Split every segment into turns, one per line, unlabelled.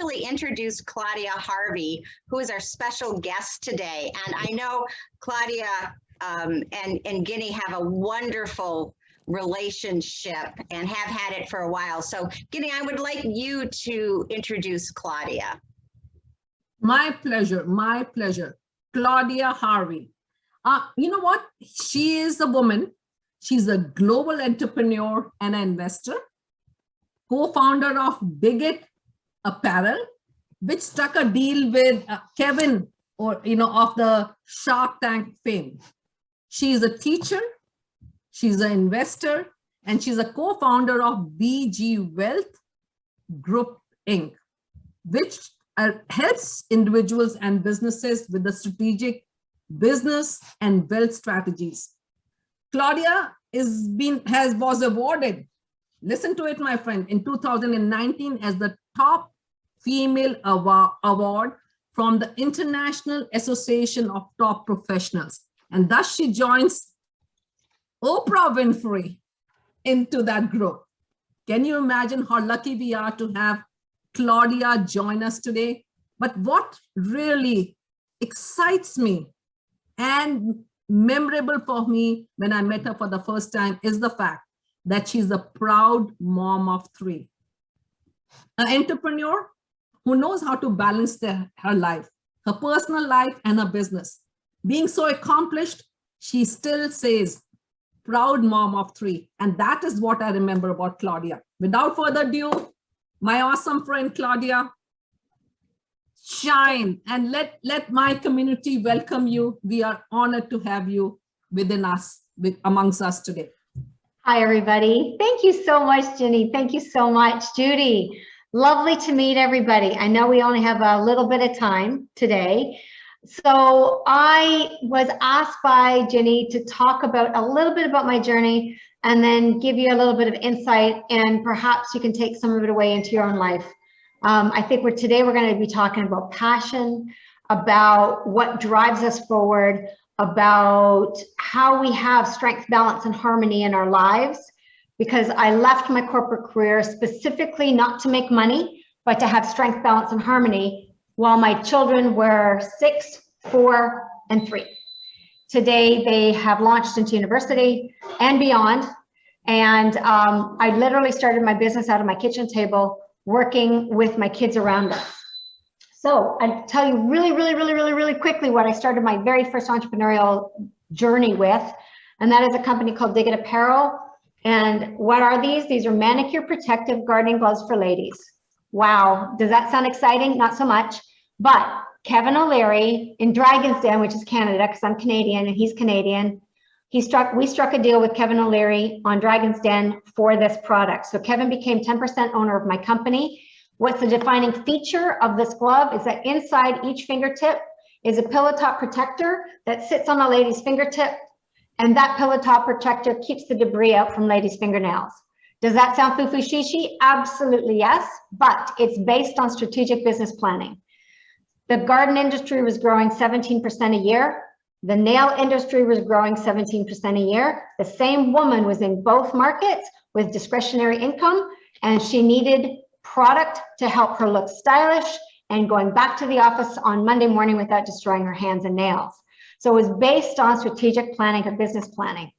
Actually introduce Claudia Harvey, who is our special guest today. And I know Claudia and Guinea have a wonderful relationship and have had it for a while. So Guinea, I would like you to introduce Claudia.
My pleasure, my pleasure. Claudia Harvey. You know what? She is a woman. She's a global entrepreneur and an investor, co-founder of Bigot Apparel, which struck a deal with Kevin, of the Shark Tank fame. She's a teacher, she's an investor, and she's a co-founder of BG Wealth Group Inc., which helps individuals and businesses with the strategic business and wealth strategies. Claudia was awarded, listen to it, my friend, in 2019 as the top female award from the International Association of Top Professionals. And thus she joins Oprah Winfrey into that group. Can you imagine how lucky we are to have Claudia join us today? But what really excites me and memorable for me when I met her for the first time is the fact that she's a proud mom of 3. An entrepreneur who knows how to balance her life, her personal life and her business. Being so accomplished, she still says, proud mom of 3. And that is what I remember about Claudia. Without further ado, my awesome friend Claudia, shine and let my community welcome you. We are honored to have you amongst us today.
Hi, everybody. Thank you so much, Ginny. Thank you so much, Judy. Lovely to meet everybody. I know we only have a little bit of time today. So I was asked by Ginny to talk about a little bit about my journey and then give you a little bit of insight, and perhaps you can take some of it away into your own life. I think today we're going to be talking about passion, about what drives us forward, about how we have strength, balance, and harmony in our lives. Because I left my corporate career specifically not to make money, but to have strength, balance, and harmony while my children were 6, 4, and 3. Today, they have launched into university and beyond. And I literally started my business out of my kitchen table, working with my kids around us. So I'll tell you really quickly what I started my very first entrepreneurial journey with. And that is a company called Bigot Apparel. And what are these? These are manicure protective gardening gloves for ladies. Wow, does that sound exciting? Not so much. But Kevin O'Leary in Dragon's Den, which is Canada, because I'm Canadian and he's Canadian, we struck a deal with Kevin O'Leary on Dragon's Den for this product. So Kevin became 10% owner of my company. What's the defining feature of this glove is that inside each fingertip is a pillow top protector that sits on a lady's fingertip. And that pillow top protector keeps the debris out from ladies' fingernails. Does that sound foo-foo shishi? Absolutely yes, but it's based on strategic business planning. The garden industry was growing 17% a year. The nail industry was growing 17% a year. The same woman was in both markets with discretionary income, and she needed product to help her look stylish and going back to the office on Monday morning without destroying her hands and nails. So it was based on strategic planning and business planning.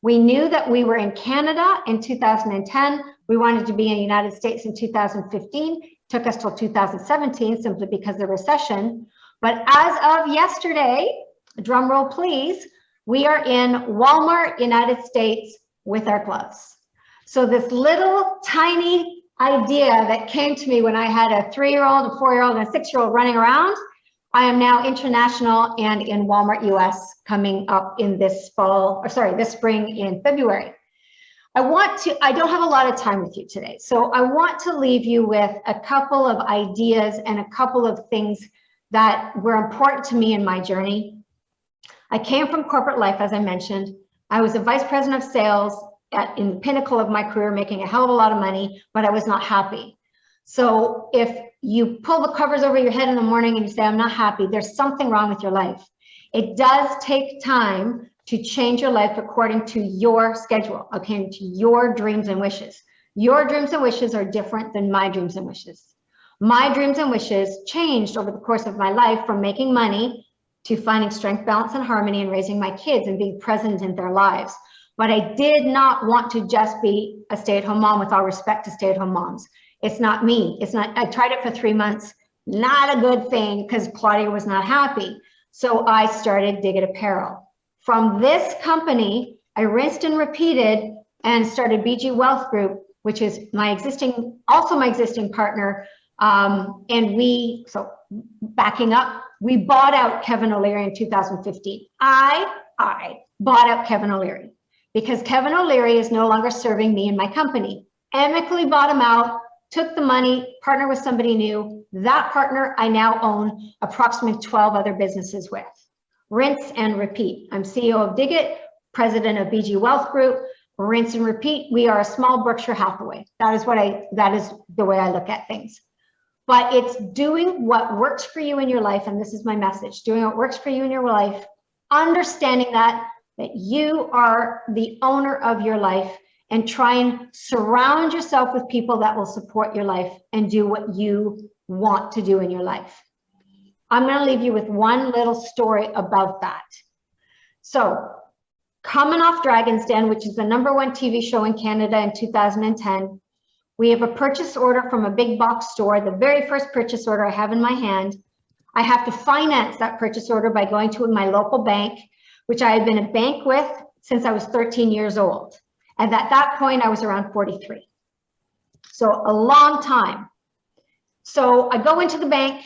We knew that we were in Canada in 2010. We wanted to be in the United States in 2015. It took us till 2017 simply because of the recession. But as of yesterday, drum roll please, we are in Walmart, United States with our gloves. So this little tiny idea that came to me when I had a 3-year-old, a 4-year-old, and a 6-year-old running around, I am now international and in Walmart US coming up in this spring in February. I don't have a lot of time with you today, so I want to leave you with a couple of ideas and a couple of things that were important to me in my journey. I came from corporate life, as I mentioned. I was a vice president of sales in the pinnacle of my career, making a hell of a lot of money, but I was not happy. So if you pull the covers over your head in the morning and you say, I'm not happy, there's something wrong with your life. It does take time to change your life according to your schedule, okay, to your dreams and wishes. Your dreams and wishes are different than my dreams and wishes. My dreams and wishes changed over the course of my life from making money to finding strength, balance, and harmony and raising my kids and being present in their lives. But I did not want to just be a stay-at-home mom, with all respect to stay-at-home moms. It's not me. It's not. I tried it for 3 months. Not a good thing, because Claudia was not happy. So I started Dig It Apparel. From this company, I rinsed and repeated and started BG Wealth Group, which is also my existing partner. So backing up, we bought out Kevin O'Leary in 2015. I bought out Kevin O'Leary because Kevin O'Leary is no longer serving me and my company. Amicably bought him out, took the money, partnered with somebody new. That partner I now own approximately 12 other businesses with. Rinse and repeat. I'm CEO of Dig It, president of BG Wealth Group. Rinse and repeat. We are a small Berkshire Hathaway. That is the way I look at things. But it's doing what works for you in your life, and this is my message, doing what works for you in your life, understanding that you are the owner of your life, and try and surround yourself with people that will support your life and do what you want to do in your life. I'm going to leave you with one little story about that. So, coming off Dragon's Den, which is the #1 TV show in Canada in 2010, we have a purchase order from a big box store, the very first purchase order I have in my hand. I have to finance that purchase order by going to my local bank, which I had been a bank with since I was 13 years old. And at that point, I was around 43. So a long time. So I go into the bank,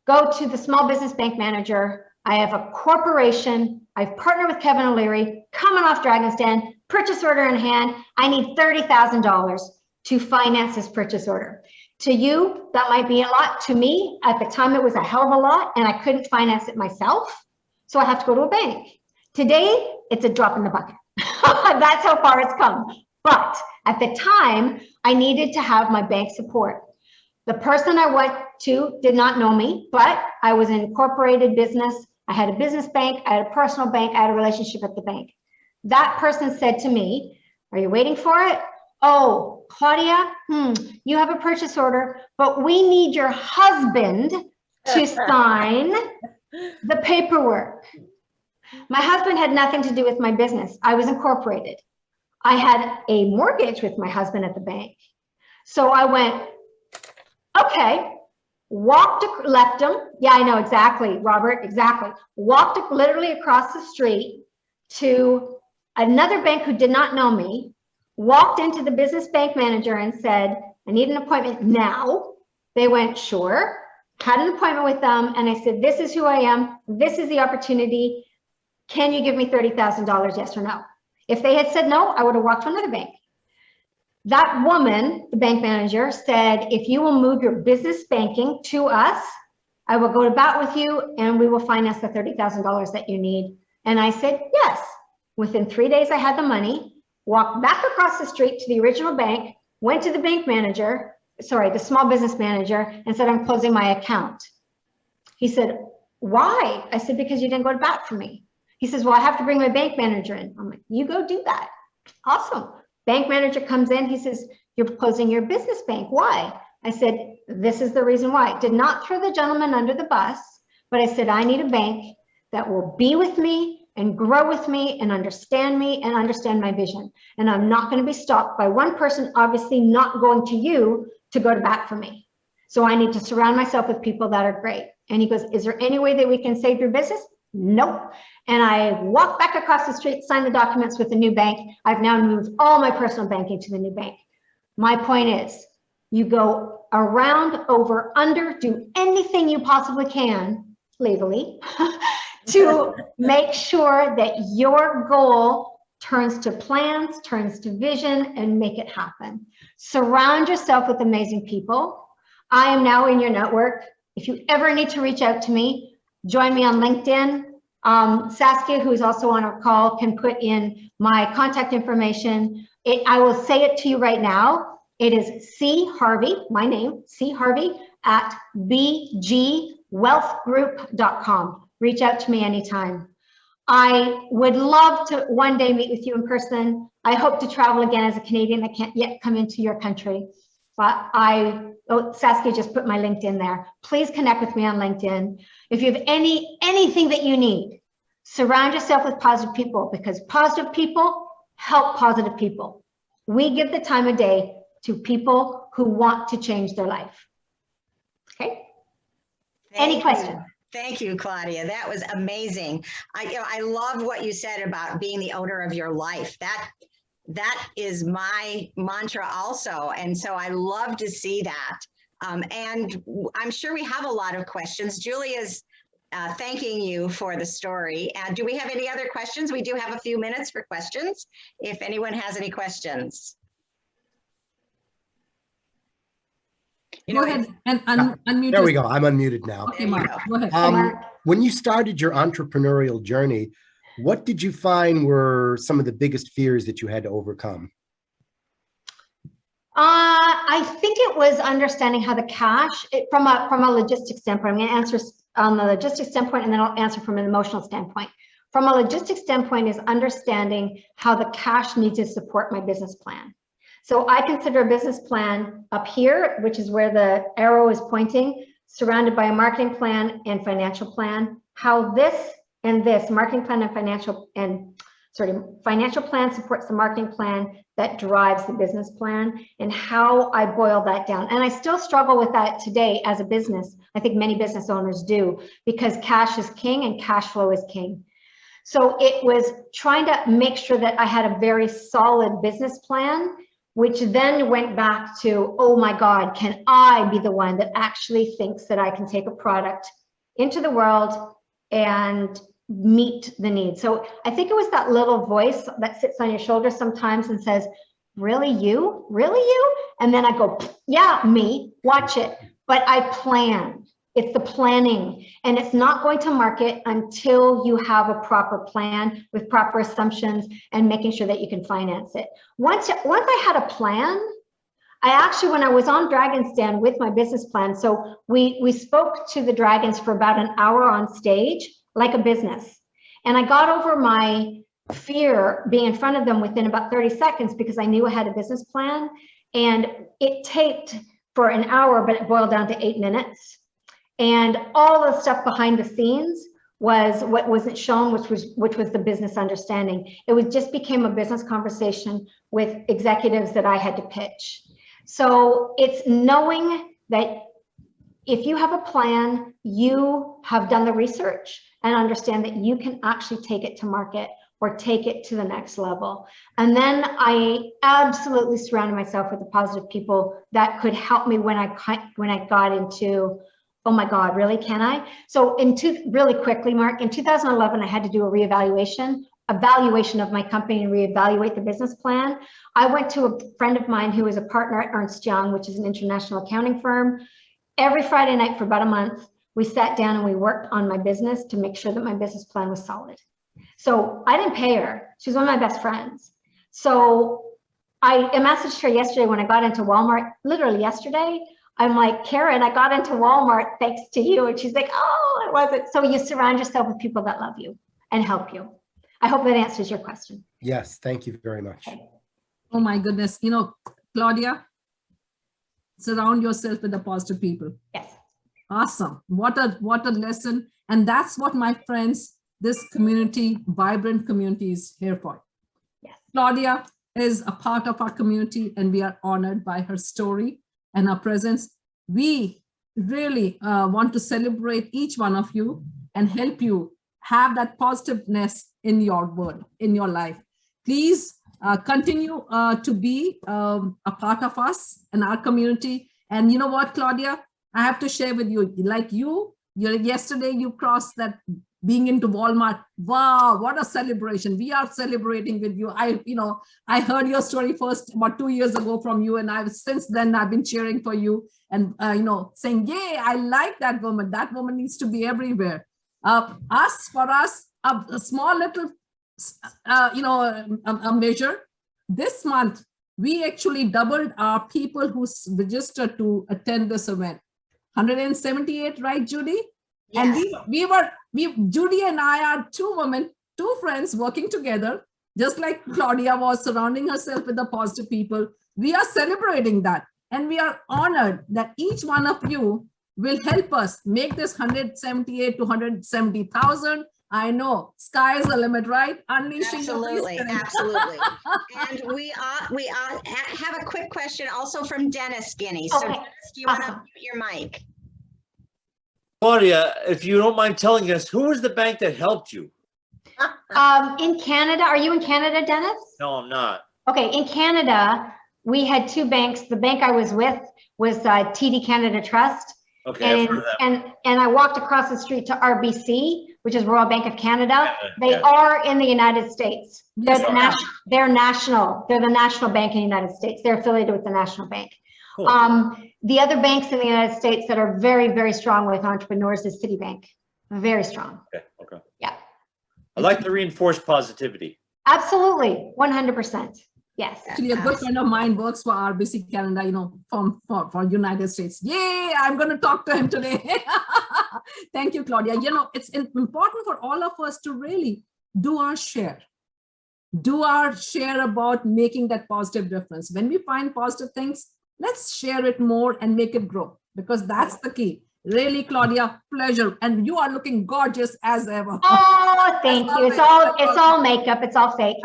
go to the small business bank manager. I have a corporation. I've partnered with Kevin O'Leary, coming off Dragon's Den, purchase order in hand. I need $30,000 to finance this purchase order. To you, that might be a lot. To me, at the time, it was a hell of a lot, and I couldn't finance it myself. So I have to go to a bank. Today, it's a drop in the bucket. That's how far it's come. But at the time, I needed to have my bank support. The person I went to did not know me, but I was an incorporated business. I had a business bank, I had a personal bank, I had a relationship at the bank. That person said to me, "Are you waiting for it? Oh, Claudia, you have a purchase order, but we need your husband to sign the paperwork." My husband had nothing to do with my business. I was incorporated. I had a mortgage with my husband at the bank. So I went, okay, left him. Yeah, I know exactly, Robert, exactly. Walked literally across the street to another bank who did not know me, walked into the business bank manager and said, "I need an appointment now." They went, "Sure." Had an appointment with them. And I said, "This is who I am. This is the opportunity. Can you give me $30,000, yes or no?" If they had said no, I would have walked to another bank. That woman, the bank manager, said, "If you will move your business banking to us, I will go to bat with you and we will finance the $30,000 that you need." And I said, yes. Within 3 days, I had the money, walked back across the street to the original bank, went to the bank manager, the small business manager, and said, "I'm closing my account." He said, "Why?" I said, "Because you didn't go to bat for me." He says, "Well, I have to bring my bank manager in." I'm like, "You go do that." Awesome. Bank manager comes in. He says, "You're closing your business bank. Why?" I said, "This is the reason why." Did not throw the gentleman under the bus, but I said, "I need a bank that will be with me and grow with me and understand my vision. And I'm not going to be stopped by one person, obviously not going to you, to go to bat for me. So I need to surround myself with people that are great." And he goes, "Is there any way that we can save your business?" Nope. And I walked back across the street, signed the documents with the new bank. I've now moved all my personal banking to the new bank. My point is, you go around, over, under, do anything you possibly can legally to make sure that your goal turns to plans, turns to vision, and make it happen. Surround yourself with amazing people. I am now in your network. If you ever need to reach out to me, join me on LinkedIn. Saskia, who's also on our call, can put in my contact information. I will say it to you right now. It is C. Harvey, my name, C. Harvey at bgwealthgroup.com. Reach out to me anytime. I would love to one day meet with you in person. I hope to travel again as a Canadian that can't yet come into your country. Saskia just put my LinkedIn there. Please connect with me on LinkedIn. If you have anything that you need, surround yourself with positive people, because positive people help positive people. We give the time of day to people who want to change their life. Okay. Any questions?
Thank you, Claudia. That was amazing. I love what you said about being the owner of your life. That is my mantra also. And so I love to see that. And I'm sure we have a lot of questions. Julia's thanking you for the story. Do we have any other questions? We do have a few minutes for questions, if anyone has any questions.
Go ahead and unmute.
There we go. I'm unmuted now.
Okay, Mark, go ahead.
When you started your entrepreneurial journey, what did you find were some of the biggest fears that you had to overcome?
I think it was understanding how the cash, from a logistics standpoint. I'm going to answer on the logistics standpoint, and then I'll answer from an emotional standpoint. From a logistics standpoint is understanding how the cash needs to support my business plan. So I consider a business plan up here, which is where the arrow is pointing, surrounded by a marketing plan and financial plan. How this and this marketing plan and financial plan supports the marketing plan that drives the business plan, and how I boil that down. And I still struggle with that today as a business. I think many business owners do, because cash is king and cash flow is king. So it was trying to make sure that I had a very solid business plan, which then went back to, oh my God, can I be the one that actually thinks that I can take a product into the world and meet the need? So I think it was that little voice that sits on your shoulder sometimes and says, really you? Really you? And then I go, yeah, me, watch it. But I plan. It's the planning, and it's not going to market until you have a proper plan with proper assumptions and making sure that you can finance it. Once I had a plan, I actually, when I was on Dragon's Den with my business plan, so we spoke to the dragons for about an hour on stage, like a business. And I got over my fear being in front of them within about 30 seconds because I knew I had a business plan, and it taped for an hour, but it boiled down to 8 minutes. And all the stuff behind the scenes was what wasn't shown, which was the business understanding. It just became a business conversation with executives that I had to pitch. So it's knowing that if you have a plan, you have done the research and understand that you can actually take it to market or take it to the next level. And then I absolutely surrounded myself with the positive people that could help me when I got into, oh my God, really, can I? So really quickly, Mark, in 2011, I had to do a evaluation of my company and reevaluate the business plan. I went to a friend of mine who is a partner at Ernst & Young, which is an international accounting firm. Every Friday night for about a month, we sat down and we worked on my business to make sure that my business plan was solid. So I didn't pay her. She was one of my best friends. So I messaged her yesterday when I got into Walmart, literally yesterday. I'm like, Karen, I got into Walmart thanks to you. And she's like, oh, it wasn't. So you surround yourself with people that love you and help you. I hope that answers your question.
Yes, thank you very much.
Okay.
Oh my goodness. You know, Claudia, surround yourself with the positive people.
Yes.
Awesome. What a lesson. And that's what, my friends, this community, vibrant community, is here for.
Yes.
Claudia is a part of our community, and we are honored by her story and our presence. We really want to celebrate each one of you and help you have that positiveness in your world, in your life. Please continue to be a part of us and our community. And you know what, Claudia, I have to share with you, like yesterday you crossed that being into Walmart. Wow, what a celebration. We are celebrating with you. I heard your story first about 2 years ago from you, and since then I've been cheering for you and saying, yay, I like that woman. That woman needs to be everywhere. For us, a small little a measure. This month, we actually doubled our people who registered to attend this event. 178, right, Judy? Yes. And Judy and I are two women, two friends working together, just like Claudia was surrounding herself with the positive people. We are celebrating that. And we are honored that each one of you will help us make this 178 to 170,000. I know sky is the limit, right? Unleashing your
Absolutely,
spirit.
absolutely. And we have a quick question also from Dennis Guinea. So
Okay,
Dennis, do you want to
awesome.
mute your mic?
Claudia, if you don't mind telling us, who was the bank that helped you?
In Canada, are you in Canada, Dennis?
No, I'm not.
Okay, in Canada, we had two banks. The bank I was with was TD Canada Trust.
Okay, I've
And,
heard of that.
and I walked across the street to RBC, which is Royal Bank of Canada. They
Yeah.
are in the United States. They're
Yes,
the they're national. They're the national bank in the United States. They're affiliated with the national bank.
Cool.
The other banks in the United States that are very, very strong with entrepreneurs is Citibank. Very strong.
Okay, okay.
Yeah.
I'd like to reinforce positivity.
Absolutely. 100%. Yes.
Actually, a good friend of mine works for RBC Canada, you know, for United States. Yay, I'm going to talk to him today. Thank you, Claudia. You know, it's important for all of us to really do our share. Do our share about making that positive difference. When we find positive things, let's share it more and make it grow, because that's the key. Really, Claudia, pleasure. And you are looking gorgeous as ever.
Oh, thank you. It's all makeup. It's all fake.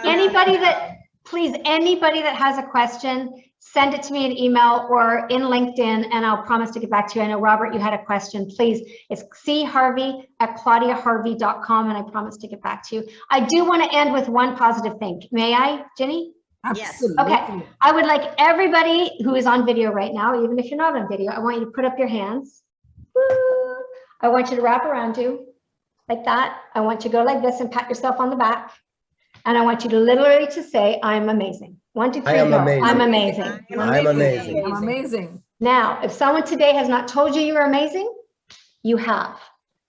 Anybody that has a question, send it to me in email or in LinkedIn, and I'll promise to get back to you. I know, Robert, you had a question. Please, it's charvey@claudiaharvey.com, and I promise to get back to you. I do want to end with one positive thing. May I, Ginny?
Absolutely.
Okay. I would like everybody who is on video right now, even if you're not on video, I want you to put up your hands. Woo. I want you to wrap around you like that. I want you to go like this and pat yourself on the back. And I want you to literally to say, I'm amazing. 1, 2, 3,
I am
go.
amazing.
I'm amazing.
I'm amazing.
I'm amazing.
Now, if someone today has not told you you're amazing, you have.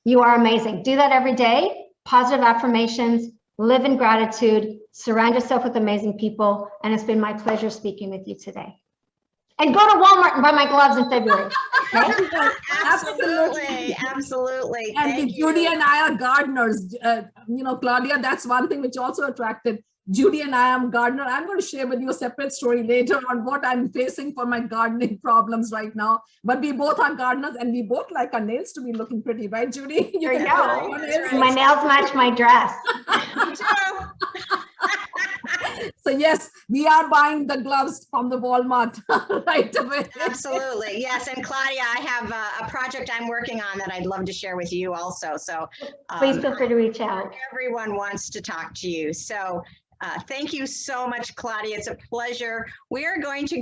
You are amazing. Do that every day. Positive affirmations, live in gratitude, surround yourself with amazing people. And it's been my pleasure speaking with you today. And go to Walmart and buy my gloves in February. Okay?
Absolutely, absolutely.
And
Thank
Judy
you.
and I are gardeners. You know, Claudia, that's one thing which also attracted Judy and I am gardener. I'm going to share with you a separate story later on what I'm facing for my gardening problems right now. But we both are gardeners and we both like our nails to be looking pretty, right, Judy?
There you
can
go.
put your nails.
My nails match my dress.
Me too.
So yes, we are buying the gloves from the Walmart right away.
Absolutely. Yes. And Claudia, I have a project I'm working on that I'd love to share with you also. So
Please feel free to reach out.
everyone wants to talk to you. So thank you so much, Claudia. It's a pleasure. We are going to